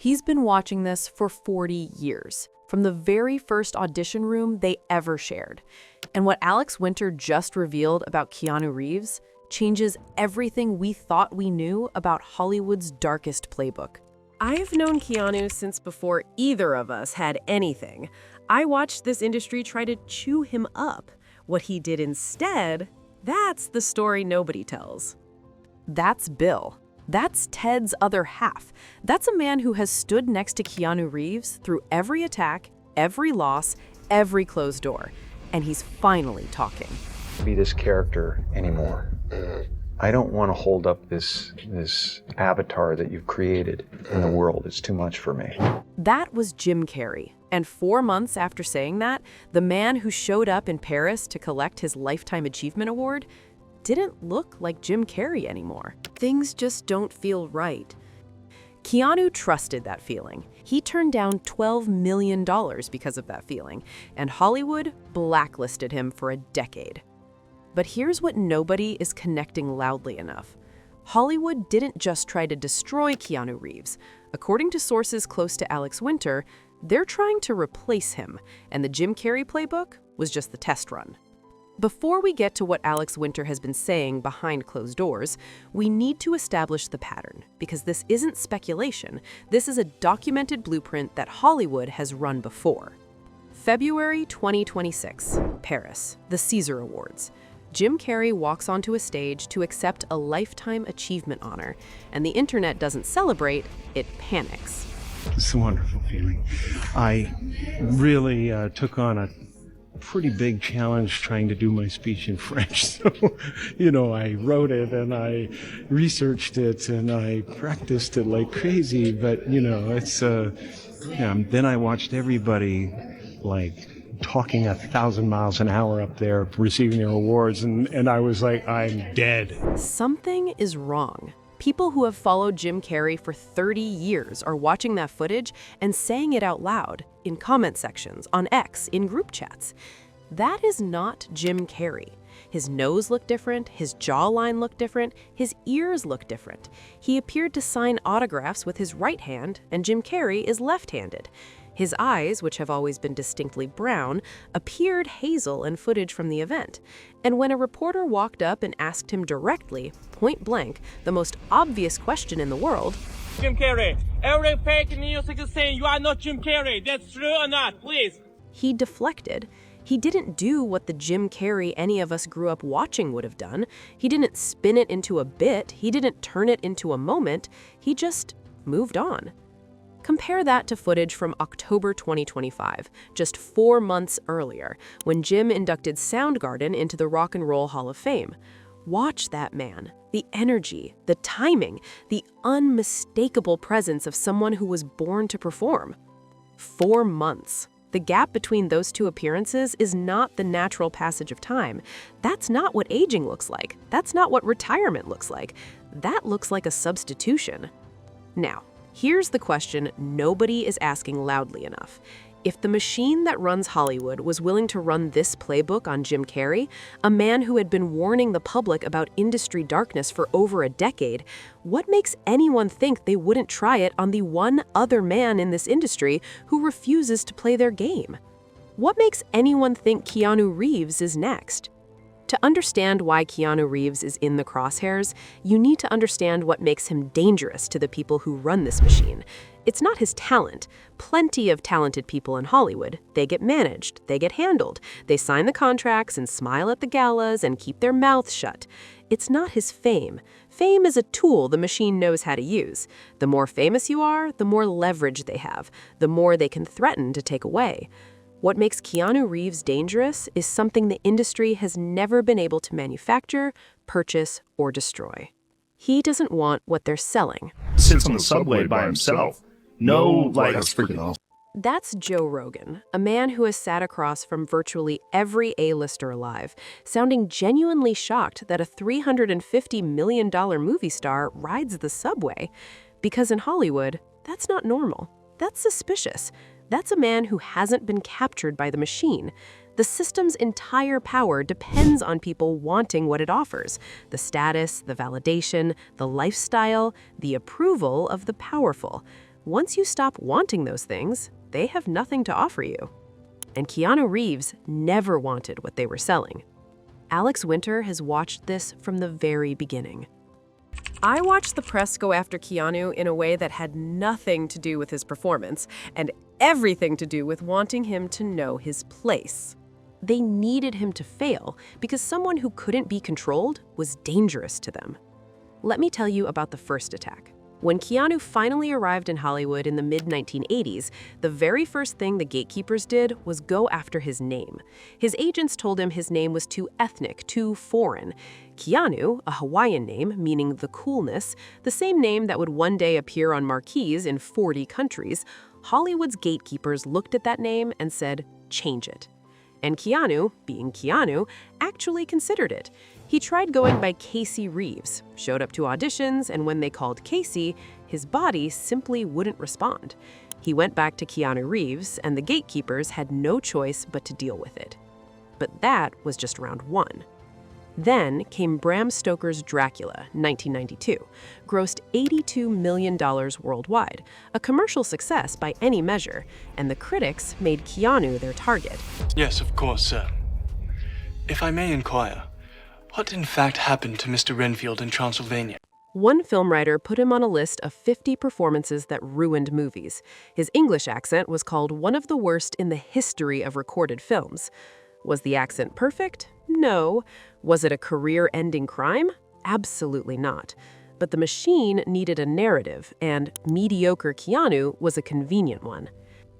He's been watching this for 40 years, from the very first audition room they ever shared. And what Alex Winter just revealed about Keanu Reeves changes everything we thought we knew about Hollywood's darkest playbook. I've known Keanu since before either of us had anything. I watched this industry try to chew him up. What he did instead, that's the story nobody tells. That's Bill. That's Ted's other half. That's a man who has stood next to Keanu Reeves through every attack, every loss, every closed door. And he's finally talking. Be this character anymore. I don't want to hold up this avatar that you've created in the world. It's too much for me. That was Jim Carrey. And 4 months after saying that, the man who showed up in Paris to collect his Lifetime Achievement Award didn't look like Jim Carrey anymore. Things just don't feel right. Keanu trusted that feeling. He turned down $12 million because of that feeling, and Hollywood blacklisted him for a decade. But here's what nobody is connecting loudly enough. Hollywood didn't just try to destroy Keanu Reeves. According to sources close to Alex Winter, they're trying to replace him, and the Jim Carrey playbook was just the test run. Before we get to what Alex Winter has been saying behind closed doors, we need to establish the pattern, because this isn't speculation. This is a documented blueprint that Hollywood has run before. February 2026, Paris, the Caesar Awards. Jim Carrey walks onto a stage to accept a Lifetime Achievement honor, and the internet doesn't celebrate, it panics. It's a wonderful feeling. I really took on a pretty big challenge trying to do my speech in French. So, I wrote it and I researched it and I practiced it like crazy. But, then I watched everybody talking 1,000 miles an hour up there receiving their awards. And I was like, I'm dead. Something is wrong. People who have followed Jim Carrey for 30 years are watching that footage and saying it out loud, in comment sections, on X, in group chats. That is not Jim Carrey. His nose looked different, his jawline looked different, his ears looked different. He appeared to sign autographs with his right hand, and Jim Carrey is left-handed. His eyes, which have always been distinctly brown, appeared hazel in footage from the event. And when a reporter walked up and asked him directly, point blank, the most obvious question in the world, Jim Carrey, every fake news is saying you are not Jim Carrey. That's true or not, please? He deflected. He didn't do what the Jim Carrey any of us grew up watching would have done. He didn't spin it into a bit. He didn't turn it into a moment. He just moved on. Compare that to footage from October 2025, just 4 months earlier, when Jim inducted Soundgarden into the Rock and Roll Hall of Fame. Watch that man. The energy, the timing, the unmistakable presence of someone who was born to perform. 4 months. The gap between those two appearances is not the natural passage of time. That's not what aging looks like. That's not what retirement looks like. That looks like a substitution. Now, here's the question nobody is asking loudly enough. If the machine that runs Hollywood was willing to run this playbook on Jim Carrey, a man who had been warning the public about industry darkness for over a decade, what makes anyone think they wouldn't try it on the one other man in this industry who refuses to play their game? What makes anyone think Keanu Reeves is next? To understand why Keanu Reeves is in the crosshairs, you need to understand what makes him dangerous to the people who run this machine. It's not his talent. Plenty of talented people in Hollywood. They get managed, they get handled. They sign the contracts and smile at the galas and keep their mouths shut. It's not his fame. Fame is a tool the machine knows how to use. The more famous you are, the more leverage they have, the more they can threaten to take away. What makes Keanu Reeves dangerous is something the industry has never been able to manufacture, purchase, or destroy. He doesn't want what they're selling. Sits on the subway by himself. That's freaking awesome. That's Joe Rogan, a man who has sat across from virtually every A-lister alive, sounding genuinely shocked that a $350 million movie star rides the subway. Because in Hollywood, that's not normal. That's suspicious. That's a man who hasn't been captured by the machine. The system's entire power depends on people wanting what it offers: the status, the validation, the lifestyle, the approval of the powerful. Once you stop wanting those things, they have nothing to offer you. And Keanu Reeves never wanted what they were selling. Alex Winter has watched this from the very beginning. I watched the press go after Keanu in a way that had nothing to do with his performance and everything to do with wanting him to know his place. They needed him to fail because someone who couldn't be controlled was dangerous to them. Let me tell you about the first attack. When Keanu finally arrived in Hollywood in the mid-1980s, the very first thing the gatekeepers did was go after his name. His agents told him his name was too ethnic, too foreign. Keanu, a Hawaiian name meaning the coolness, the same name that would one day appear on marquees in 40 countries, Hollywood's gatekeepers looked at that name and said, change it. And Keanu, being Keanu, actually considered it. He tried going by Casey Reeves, showed up to auditions, and when they called Casey, his body simply wouldn't respond. He went back to Keanu Reeves, and the gatekeepers had no choice but to deal with it. But that was just round one. Then came Bram Stoker's Dracula, 1992, grossed $82 million worldwide, a commercial success by any measure, and the critics made Keanu their target. Yes, of course, sir. If I may inquire, what in fact happened to Mr. Renfield in Transylvania? One film writer put him on a list of 50 performances that ruined movies. His English accent was called one of the worst in the history of recorded films. Was the accent perfect? No. Was it a career-ending crime? Absolutely not. But the machine needed a narrative, and mediocre Keanu was a convenient one.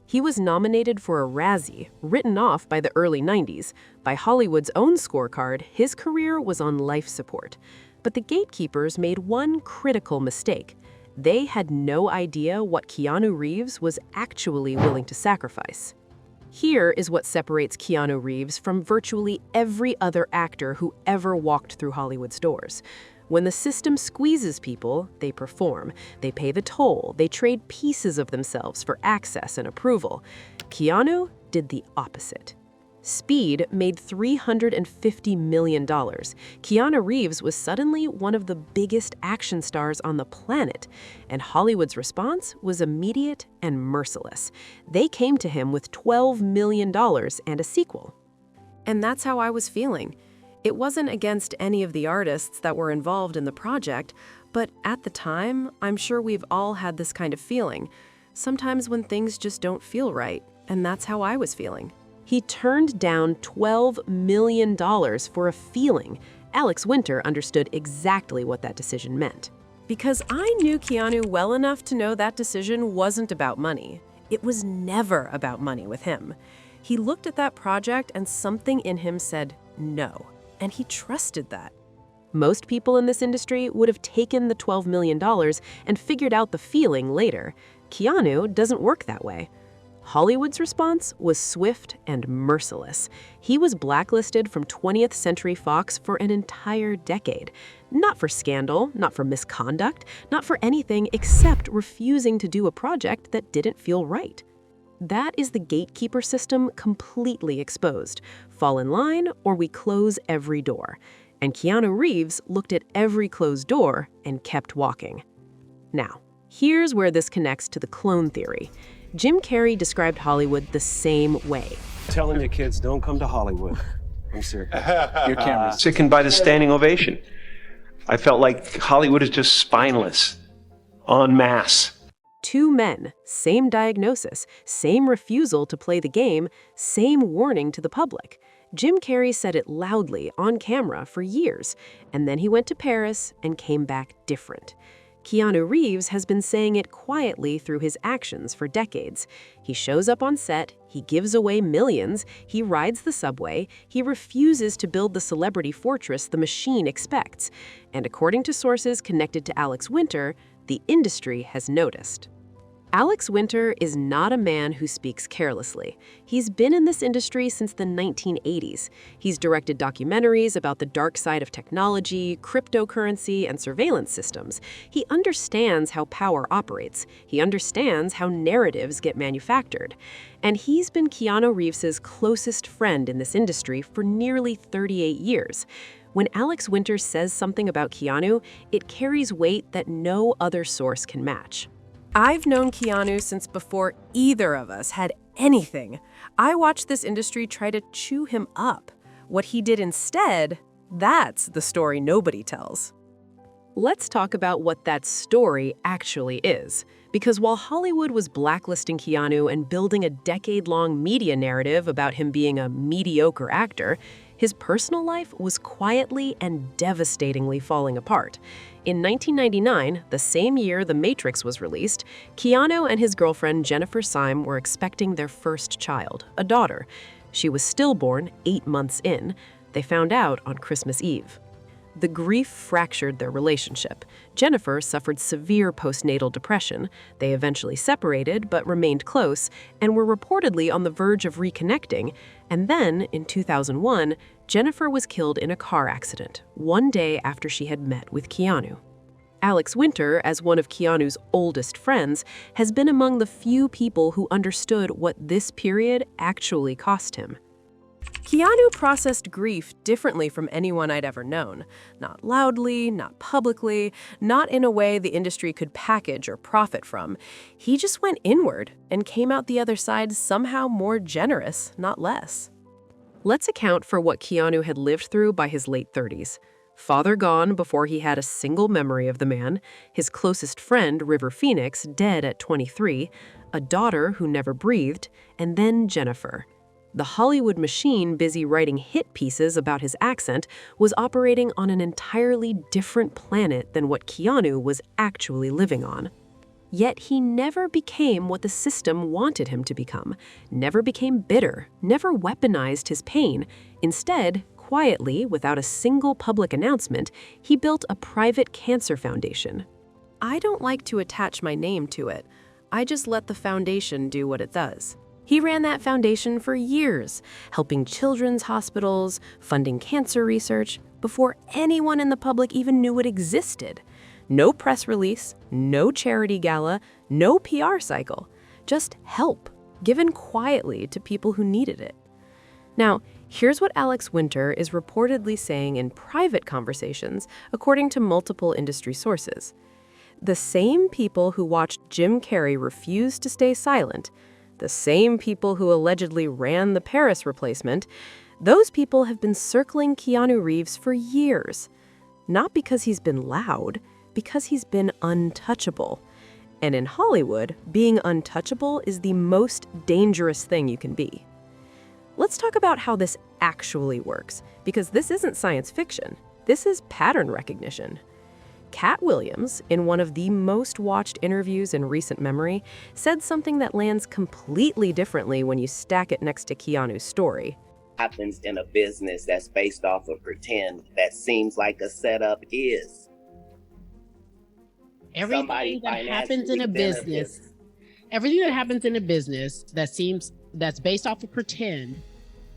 He was nominated for a Razzie, written off by the early 90s. By Hollywood's own scorecard, his career was on life support. But the gatekeepers made one critical mistake. They had no idea what Keanu Reeves was actually willing to sacrifice. Here is what separates Keanu Reeves from virtually every other actor who ever walked through Hollywood's doors. When the system squeezes people, they perform. They pay the toll. They trade pieces of themselves for access and approval. Keanu did the opposite. Speed made $350 million. Keanu Reeves was suddenly one of the biggest action stars on the planet, and Hollywood's response was immediate and merciless. They came to him with $12 million and a sequel. And that's how I was feeling. It wasn't against any of the artists that were involved in the project, but at the time, I'm sure we've all had this kind of feeling. Sometimes when things just don't feel right, and that's how I was feeling. He turned down $12 million for a feeling. Alex Winter understood exactly what that decision meant. Because I knew Keanu well enough to know that decision wasn't about money. It was never about money with him. He looked at that project and something in him said no, and he trusted that. Most people in this industry would have taken the $12 million and figured out the feeling later. Keanu doesn't work that way. Hollywood's response was swift and merciless. He was blacklisted from 20th Century Fox for an entire decade. Not for scandal, not for misconduct, not for anything except refusing to do a project that didn't feel right. That is the gatekeeper system completely exposed. Fall in line or we close every door. And Keanu Reeves looked at every closed door and kept walking. Now, here's where this connects to the clone theory. Jim Carrey described Hollywood the same way. Telling your kids, don't come to Hollywood. I'm serious. Your camera's sickened by the standing ovation. I felt like Hollywood is just spineless, en masse. Two men, same diagnosis, same refusal to play the game, same warning to the public. Jim Carrey said it loudly on camera for years, and then he went to Paris and came back different. Keanu Reeves has been saying it quietly through his actions for decades. He shows up on set, he gives away millions, he rides the subway, he refuses to build the celebrity fortress the machine expects. And according to sources connected to Alex Winter, the industry has noticed. Alex Winter is not a man who speaks carelessly. He's been in this industry since the 1980s. He's directed documentaries about the dark side of technology, cryptocurrency, and surveillance systems. He understands how power operates. He understands how narratives get manufactured. And he's been Keanu Reeves's closest friend in this industry for nearly 38 years. When Alex Winter says something about Keanu, it carries weight that no other source can match. I've known Keanu since before either of us had anything. I watched this industry try to chew him up. What he did instead, that's the story nobody tells. Let's talk about what that story actually is. Because while Hollywood was blacklisting Keanu and building a decade-long media narrative about him being a mediocre actor, his personal life was quietly and devastatingly falling apart. In 1999, the same year The Matrix was released, Keanu and his girlfriend Jennifer Syme were expecting their first child, a daughter. She was stillborn 8 months in. They found out on Christmas Eve. The grief fractured their relationship. Jennifer suffered severe postnatal depression. They eventually separated, but remained close, and were reportedly on the verge of reconnecting. And then, in 2001, Jennifer was killed in a car accident, one day after she had met with Keanu. Alex Winter, as one of Keanu's oldest friends, has been among the few people who understood what this period actually cost him. Keanu processed grief differently from anyone I'd ever known. Not loudly, not publicly, not in a way the industry could package or profit from. He just went inward and came out the other side somehow more generous, not less. Let's account for what Keanu had lived through by his late 30s. Father gone before he had a single memory of the man, his closest friend, River Phoenix, dead at 23, a daughter who never breathed, and then Jennifer. The Hollywood machine busy writing hit pieces about his accent was operating on an entirely different planet than what Keanu was actually living on. Yet he never became what the system wanted him to become, never became bitter, never weaponized his pain. Instead, quietly, without a single public announcement, he built a private cancer foundation. I don't like to attach my name to it. I just let the foundation do what it does. He ran that foundation for years, helping children's hospitals, funding cancer research, before anyone in the public even knew it existed. No press release, no charity gala, no PR cycle. Just help, given quietly to people who needed it. Now, here's what Alex Winter is reportedly saying in private conversations, according to multiple industry sources. The same people who watched Jim Carrey refuse to stay silent, the same people who allegedly ran the Paris replacement, those people have been circling Keanu Reeves for years. Not because he's been loud, because he's been untouchable. And in Hollywood, being untouchable is the most dangerous thing you can be. Let's talk about how this actually works, because this isn't science fiction. This is pattern recognition. Cat Williams, in one of the most watched interviews in recent memory, said something that lands completely differently when you stack it next to Keanu's story. Happens in a business that's based off of pretend that seems like a setup is. Everything that happens in a business, that's based off of pretend,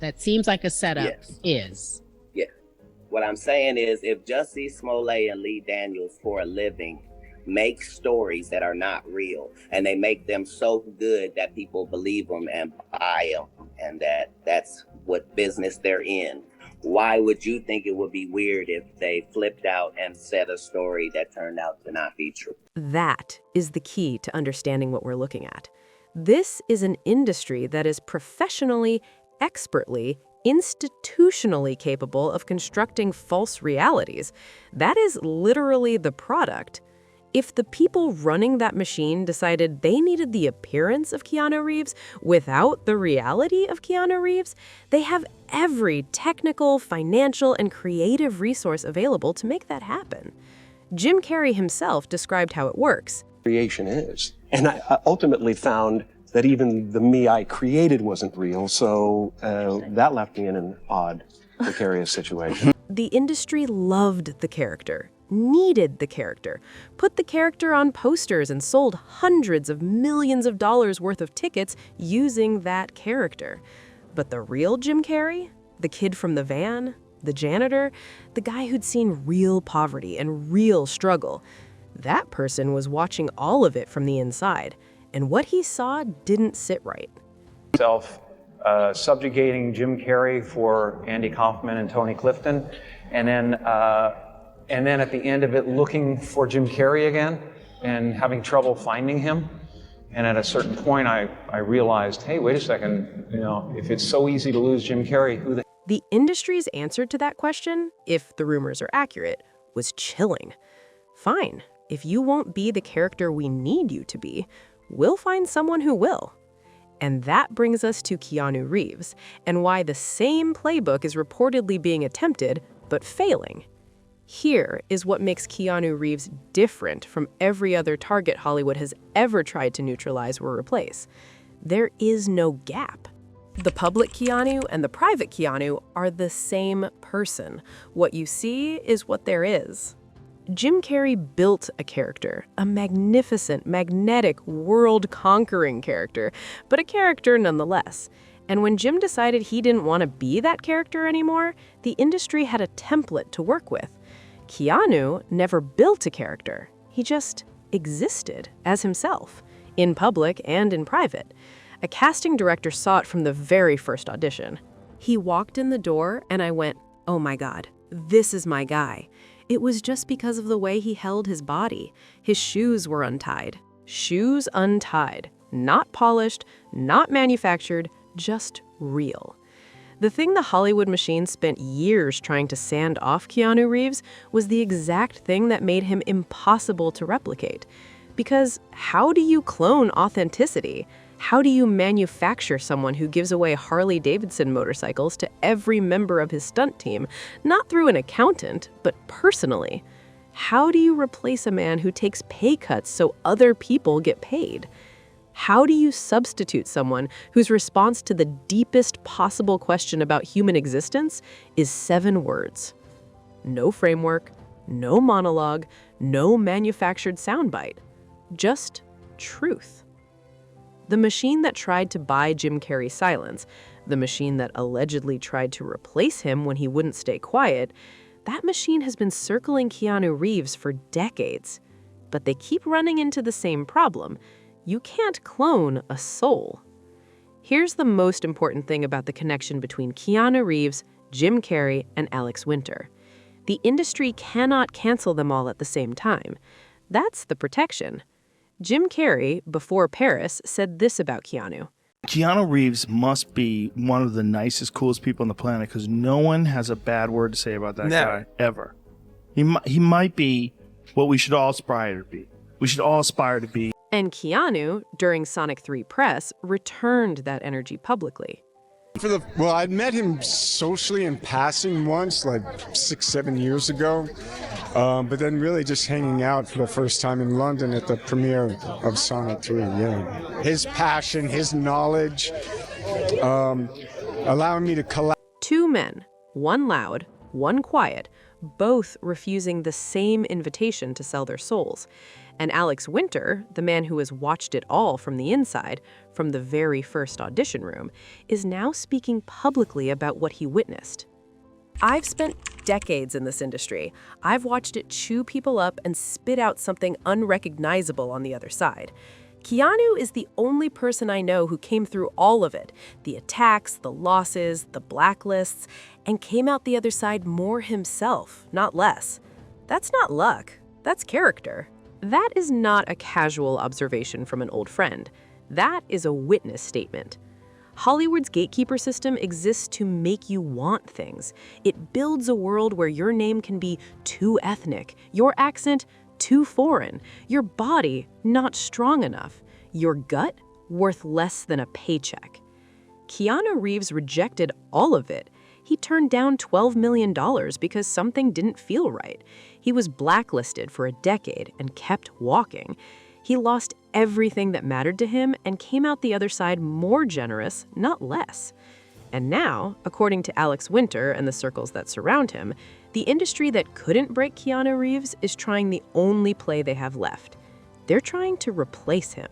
that seems like a setup is. Yeah. What I'm saying is, if Jussie Smollett and Lee Daniels for a living make stories that are not real, and they make them so good that people believe them and buy them, and that's what business they're in, why would you think it would be weird if they flipped out and said a story that turned out to not be true? That is the key to understanding what we're looking at. This is an industry that is professionally, expertly, institutionally capable of constructing false realities. That is literally the product. If the people running that machine decided they needed the appearance of Keanu Reeves without the reality of Keanu Reeves, they have every technical, financial, and creative resource available to make that happen. Jim Carrey himself described how it works. Creation is. And I ultimately found that even the me I created wasn't real, so that left me in an odd, precarious situation. The industry loved the character, needed the character, put the character on posters and sold hundreds of millions of dollars worth of tickets using that character. But the real Jim Carrey, the kid from the van, the janitor, the guy who'd seen real poverty and real struggle, that person was watching all of it from the inside. And what he saw didn't sit right. Subjugating Jim Carrey for Andy Kaufman and Tony Clifton, and then at the end of it, looking for Jim Carrey again. and having trouble finding him. And at a certain point, I realized, hey, wait a second, if it's so easy to lose Jim Carrey, who the... The industry's answer to that question, if the rumors are accurate, was chilling. Fine, if you won't be the character we need you to be, we'll find someone who will. And that brings us to Keanu Reeves, and why the same playbook is reportedly being attempted, but failing. Here is what makes Keanu Reeves different from every other target Hollywood has ever tried to neutralize or replace. There is no gap. The public Keanu and the private Keanu are the same person. What you see is what there is. Jim Carrey built a character, a magnificent, magnetic, world-conquering character, but a character nonetheless. And when Jim decided he didn't want to be that character anymore, the industry had a template to work with. Keanu never built a character. He just existed as himself, in public and in private. A casting director saw it from the very first audition. He walked in the door and I went, oh my God, this is my guy. It was just because of the way he held his body. His shoes were untied. Shoes untied. Not polished, not manufactured, just real. The thing the Hollywood machine spent years trying to sand off Keanu Reeves was the exact thing that made him impossible to replicate. Because how do you clone authenticity? How do you manufacture someone who gives away Harley-Davidson motorcycles to every member of his stunt team, not through an accountant, but personally? How do you replace a man who takes pay cuts so other people get paid? How do you substitute someone whose response to the deepest possible question about human existence is 7 words? No framework, no monologue, no manufactured soundbite. Just truth. The machine that tried to buy Jim Carrey's silence, the machine that allegedly tried to replace him when he wouldn't stay quiet, that machine has been circling Keanu Reeves for decades. But they keep running into the same problem. You can't clone a soul. Here's the most important thing about the connection between Keanu Reeves, Jim Carrey, and Alex Winter. The industry cannot cancel them all at the same time. That's the protection. Jim Carrey, before Paris, said this about Keanu. Keanu Reeves must be one of the nicest, coolest people on the planet because no one has a bad word to say about that guy, ever. He might be what we should all aspire to be. We should all aspire to be. And Keanu, during Sonic 3 press, returned that energy publicly. Well, I'd met him socially in passing once, like 6-7 years ago, but then really just hanging out for the first time in London at the premiere of Sonic 3, yeah. His passion, his knowledge, allowing me to collaborate. 2 men, one loud, one quiet, both refusing the same invitation to sell their souls. And Alex Winter, the man who has watched it all from the inside, from the very first audition room, is now speaking publicly about what he witnessed. I've spent decades in this industry. I've watched it chew people up and spit out something unrecognizable on the other side. Keanu is the only person I know who came through all of it, the attacks, the losses, the blacklists, and came out the other side more himself, not less. That's not luck, that's character. That is not a casual observation from an old friend. That is a witness statement. Hollywood's gatekeeper system exists to make you want things. It builds a world where your name can be too ethnic, your accent too foreign, your body not strong enough, your gut worth less than a paycheck. Keanu Reeves rejected all of it. He turned down $12 million because something didn't feel right. He was blacklisted for a decade and kept walking. He lost everything that mattered to him and came out the other side more generous, not less. And now, according to Alex Winter and the circles that surround him, the industry that couldn't break Keanu Reeves is trying the only play they have left. They're trying to replace him.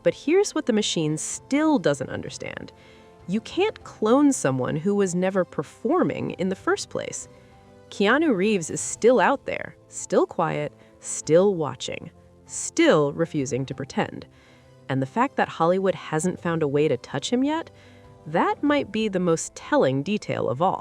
But here's what the machine still doesn't understand. You can't clone someone who was never performing in the first place. Keanu Reeves is still out there, still quiet, still watching, still refusing to pretend. And the fact that Hollywood hasn't found a way to touch him yet, that might be the most telling detail of all.